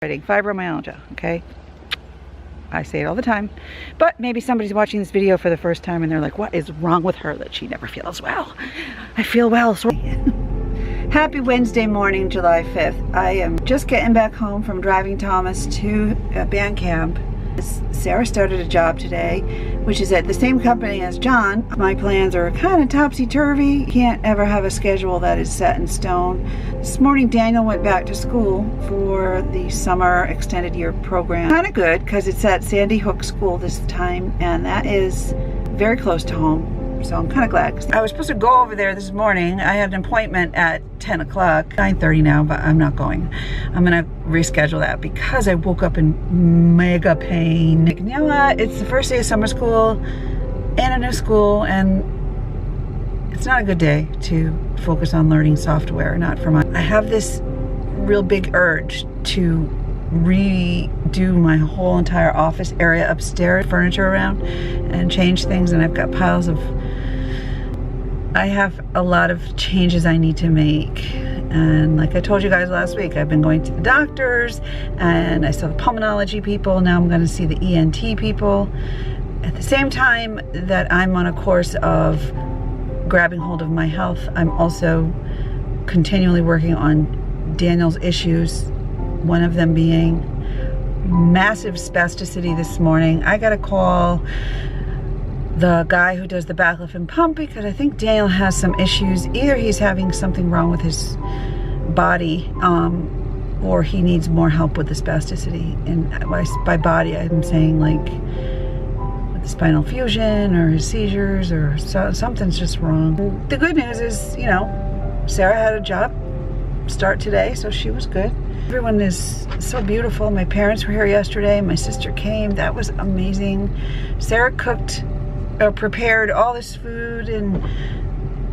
Fibromyalgia, okay? I say it all the time, but maybe somebody's watching this video for the first time and they're like, what is wrong with her that she never feels well? I feel well. So happy Wednesday morning, July 5th. I am just getting back home from driving Thomas to band camp. Sarah started a job today, which is at the same company as John. My plans are kind of topsy-turvy. Can't ever have a schedule that is set in stone. This morning Daniel went back to school for the summer extended year program. Kind of good because it's at Sandy Hook School this time, and that is very close to home. So I'm kind of glad. I was supposed to go over there this morning. I had an appointment at 10 o'clock, 9:30 now, but I'm not going. I'm gonna reschedule that because I woke up in mega pain. You know what? It's the first day of summer school and a new school, and it's not a good day to focus on learning software, not for my. I have this real big urge to redo my whole entire office area upstairs, furniture around, and change things, and I've got piles of, I have a lot of changes I need to make. And like I told you guys last week, I've been going to the doctors and I saw the pulmonology people. Now I'm going to see the ENT people. At the same time that I'm on a course of grabbing hold of my health, I'm also continually working on Daniel's issues. One of them being massive spasticity this morning. I got to call the guy who does the backlift and pump because I think Daniel has some issues. Either he's having something wrong with his body or he needs more help with the spasticity. And by body, I'm saying like with the spinal fusion or his seizures or something's just wrong. The good news is, you know, Sarah had a job start today, so she was good. Everyone is so beautiful. My parents were here yesterday. My sister came. That was amazing. Sarah cooked or prepared all this food, and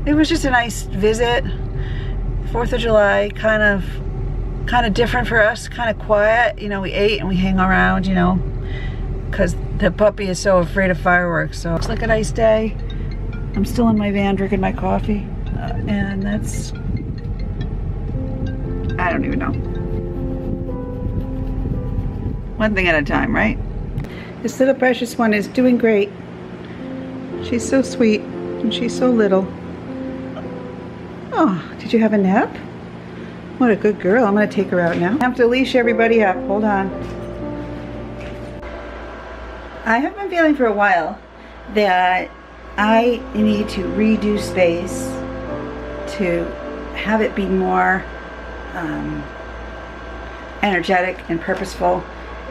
it was just a nice visit. 4th of July, kind of different for us, kind of quiet. You know, we ate and we hang around, you know, because the puppy is so afraid of fireworks. So it's like a nice day. I'm still in my van drinking my coffee, and that's, I don't even know. One thing at a time, right? This little precious one is doing great. She's so sweet and she's so little. Oh, did you have a nap? What a good girl. I'm gonna take her out now. I have to leash everybody up. Hold on. I have been feeling for a while that I need to redo space to have it be more energetic and purposeful.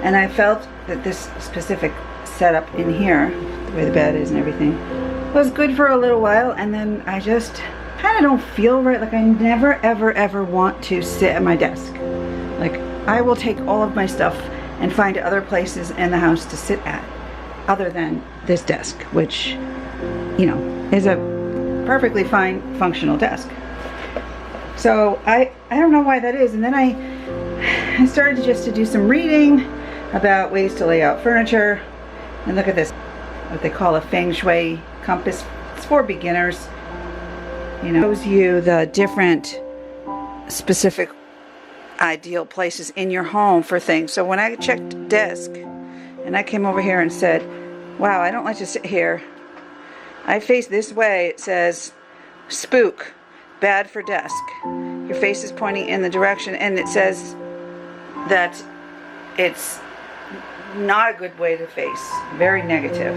And I felt that this specific setup in here, the way the bed is and everything, was good for a little while, and then I just kind of don't feel right. Like I never ever want to sit at my desk. Like I will take all of my stuff and find other places in the house to sit at other than this desk, which, you know, is a perfectly fine functional desk. So I don't know why that is. And then I started just to do some reading about ways to lay out furniture. And look at this, what they call a feng shui compass. It's for beginners. You know, it shows you the different specific ideal places in your home for things. So when I checked desk and I came over here and said, wow, I don't like to sit here. I face this way. It says spook, bad for desk. Your face is pointing in the direction, and it says that it's not a good way to face, very negative.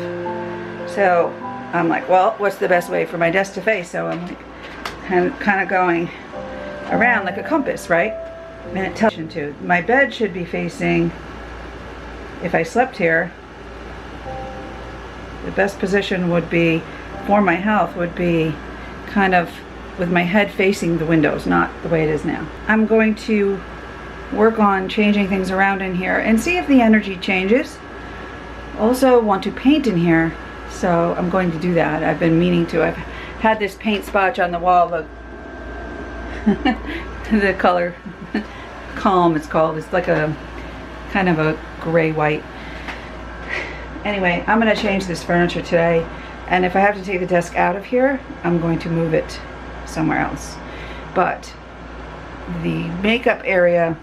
So I'm like, well, what's the best way for my desk to face? So I'm like kind of going around like a compass, right? And it tells you to. My bed should be facing, if I slept here, the best position would be for my health would be kind of with my head facing the windows, not the way it is now. I'm going to work on changing things around in here and see if the energy changes. Also want to paint in here, so I'm going to do that. I've been meaning to. I've had this paint spotch on the wall, the the color Calm it's called. It's like a kind of a gray white. Anyway, I'm going to change this furniture today, and if I have to take the desk out of here, I'm going to move it somewhere else. But the makeup area,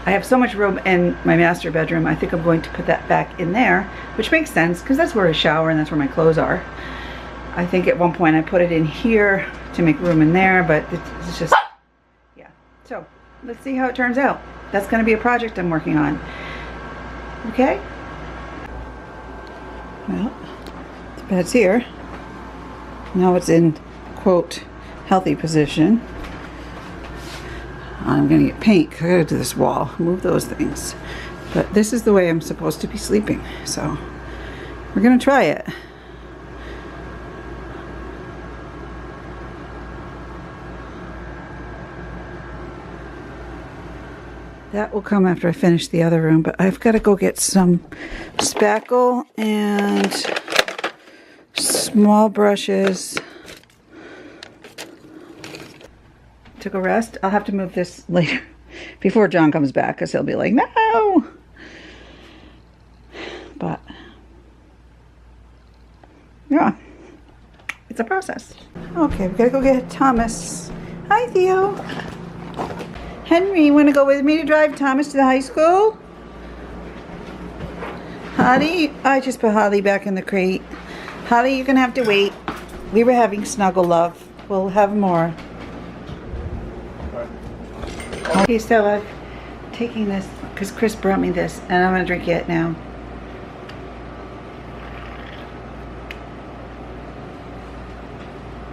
I have so much room in my master bedroom. I think I'm going to put that back in there, which makes sense because that's where I shower and that's where my clothes are. I think at one point I put it in here to make room in there, but it's just, yeah. So let's see how it turns out. That's going to be a project I'm working on. Okay? Well, the bed's here. Now it's in, quote, healthy position. I'm going to get paint. I gotta do this wall. Move those things. But this is the way I'm supposed to be sleeping. So we're going to try it. That will come after I finish the other room, but I've got to go get some spackle and small brushes. Took a rest. I'll have to move this later before John comes back because he'll be like, no! But, yeah, it's a process. Okay, we gotta go get Thomas. Hi, Theo. Henry, you want to go with me to drive Thomas to the high school? Holly, I just put Holly back in the crate. Holly, you're going to have to wait. We were having snuggle love. We'll have more. Okay, so I'm taking this because Chris brought me this and I'm going to drink it now.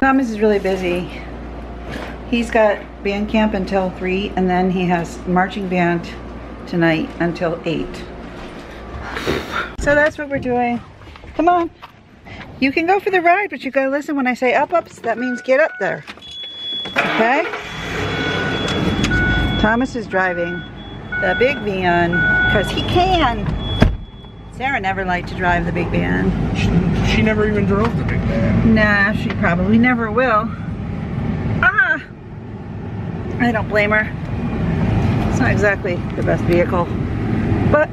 Thomas is really busy. He's got band camp until 3 and then he has marching band tonight until 8. So that's what we're doing. Come on. You can go for the ride, but you gotta listen when I say up-ups. That means get up there. Okay? Thomas is driving the big van because he can. Sarah never liked to drive the big van. She never even drove the big van. Nah, she probably never will. I don't blame her. It's not exactly the best vehicle, but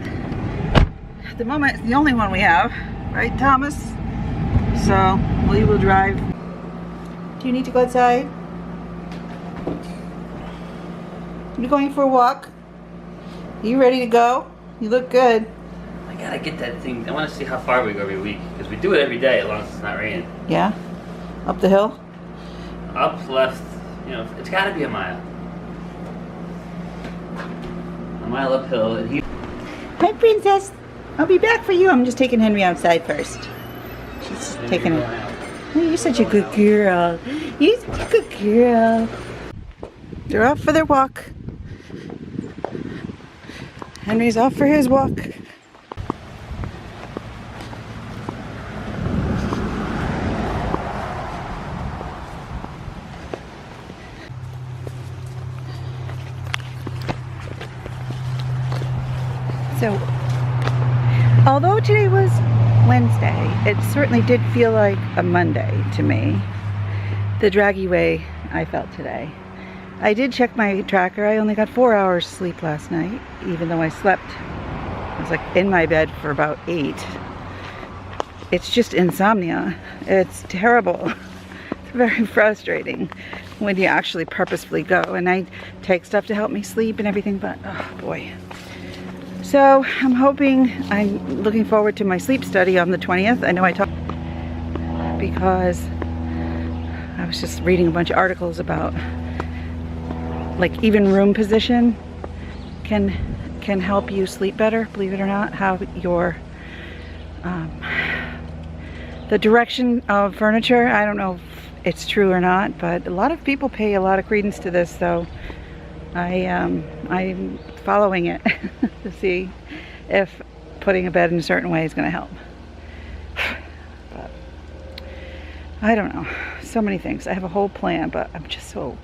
at the moment it's the only one we have, right, Thomas? So we will drive. Do you need to go outside? You going for a walk? You ready to go? You look good. I gotta get that thing. I want to see how far we go every week because we do it every day as long as it's not raining. Yeah? Up the hill? Up, left, you know, it's gotta be a mile. A mile uphill and he... Hi, princess. I'll be back for you. I'm just taking Henry outside first. She's taking it. Oh, you're such a good girl. You're such a good girl. They're off for their walk. Henry's off for his walk. So, although today was Wednesday, it certainly did feel like a Monday to me. The draggy way I felt today. I did check my tracker. I only got 4 hours sleep last night, even though I slept. I was like in my bed for about 8. It's just insomnia. It's terrible. It's very frustrating when you actually purposefully go. And I take stuff to help me sleep and everything, but oh boy. So I'm looking forward to my sleep study on the 20th. I know I talked because I was just reading a bunch of articles about like even room position can help you sleep better, believe it or not, how your the direction of furniture, I don't know if it's true or not, but a lot of people pay a lot of credence to this, so I'm following it to see if putting a bed in a certain way is going to help. But I don't know. So many things. I have a whole plan, but I'm just so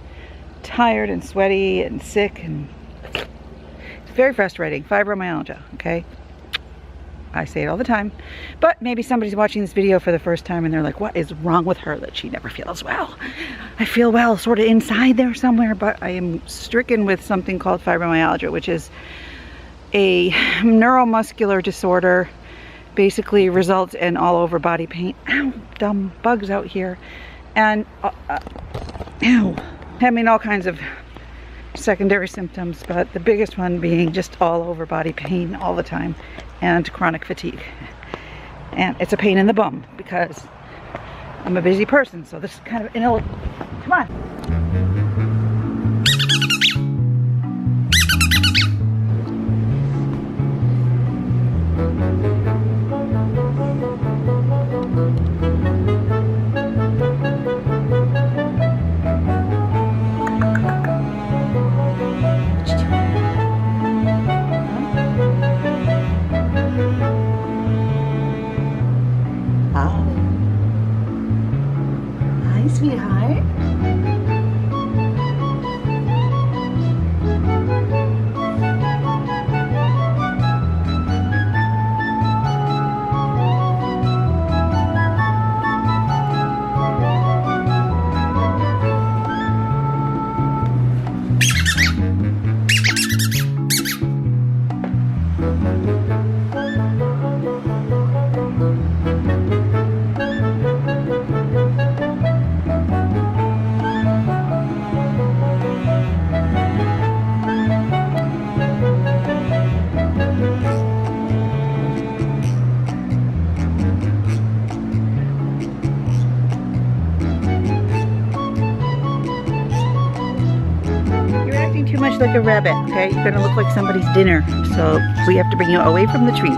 tired and sweaty and sick, and it's very frustrating. Fibromyalgia, okay? I say it all the time, but maybe somebody's watching this video for the first time and they're like, what is wrong with her that she never feels well? I feel well sort of inside there somewhere, but I am stricken with something called fibromyalgia, which is a neuromuscular disorder, basically results in all over body pain. Ow, dumb bugs out here. And, ow. I mean, all kinds of secondary symptoms, but the biggest one being just all over body pain all the time and chronic fatigue. And it's a pain in the bum because I'm a busy person, so this is kind of come on. Hi, sweetheart. Too much like a rabbit, okay? You're gonna look like somebody's dinner, so we have to bring you away from the trees.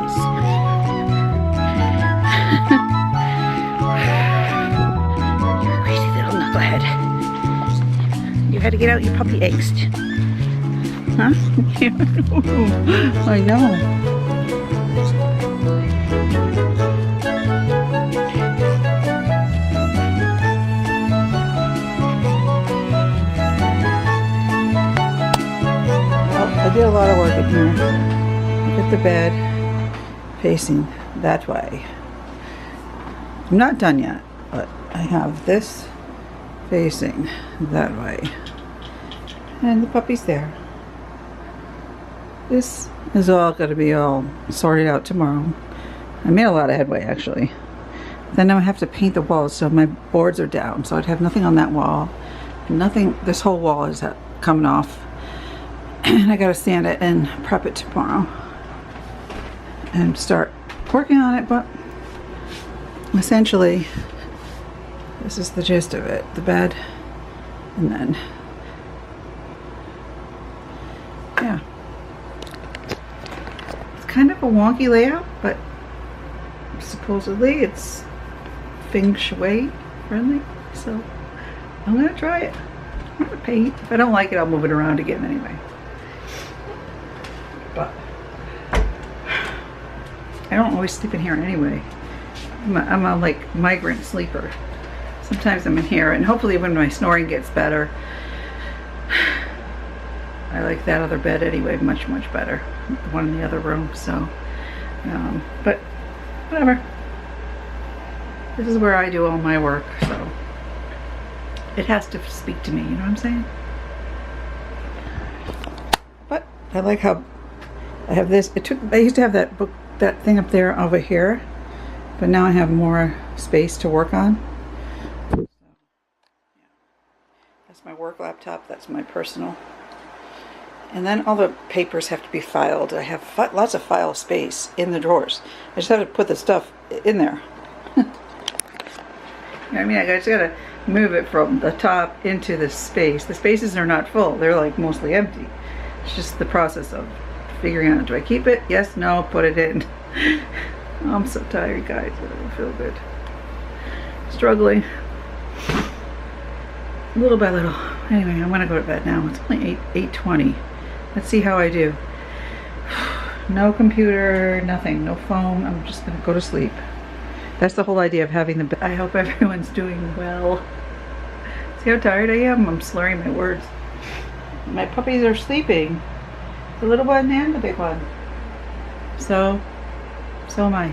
You're a crazy little knucklehead. You had to get out your puppy angst. Huh? I know. I did a lot of work in here. Look at the bed facing that way. I'm not done yet, but I have this facing that way. And the puppy's there. This is all going to be all sorted out tomorrow. I made a lot of headway actually. Then I have to paint the walls so my boards are down. So I'd have nothing on that wall. Nothing, this whole wall is coming off. And I gotta sand it and prep it tomorrow and start working on it, but essentially this is the gist of it. The bed, and then yeah, it's kind of a wonky layout, but supposedly it's feng shui friendly, so I'm gonna try it. I'm gonna paint. If I don't like it, I'll move it around again anyway. But I don't always sleep in here anyway. I'm a like migrant sleeper. Sometimes I'm in here, and hopefully when my snoring gets better, I like that other bed anyway much better, the one in the other room. So but whatever, this is where I do all my work, so it has to speak to me, you know what I'm saying? But I like how I have this. I used to have that book, that thing up there over here, but now I have more space to work on. So, yeah. That's my work laptop, that's my personal. And then all the papers have to be filed. I have lots of file space in the drawers. I just have to put the stuff in there. You know what I mean? I just gotta move it from the top into the space. The spaces are not full, they're like mostly empty. It's just the process of figuring out, do I keep it? Yes, no, put it in. I'm so tired, guys. I don't feel good. Struggling. Little by little. Anyway, I'm gonna go to bed now. It's only 8:20. Let's see how I do. No computer, nothing, no phone. I'm just gonna go to sleep. That's the whole idea of having the bed. I hope everyone's doing well. See how tired I am? I'm slurring my words. My puppies are sleeping. The little one and the big one. So am I.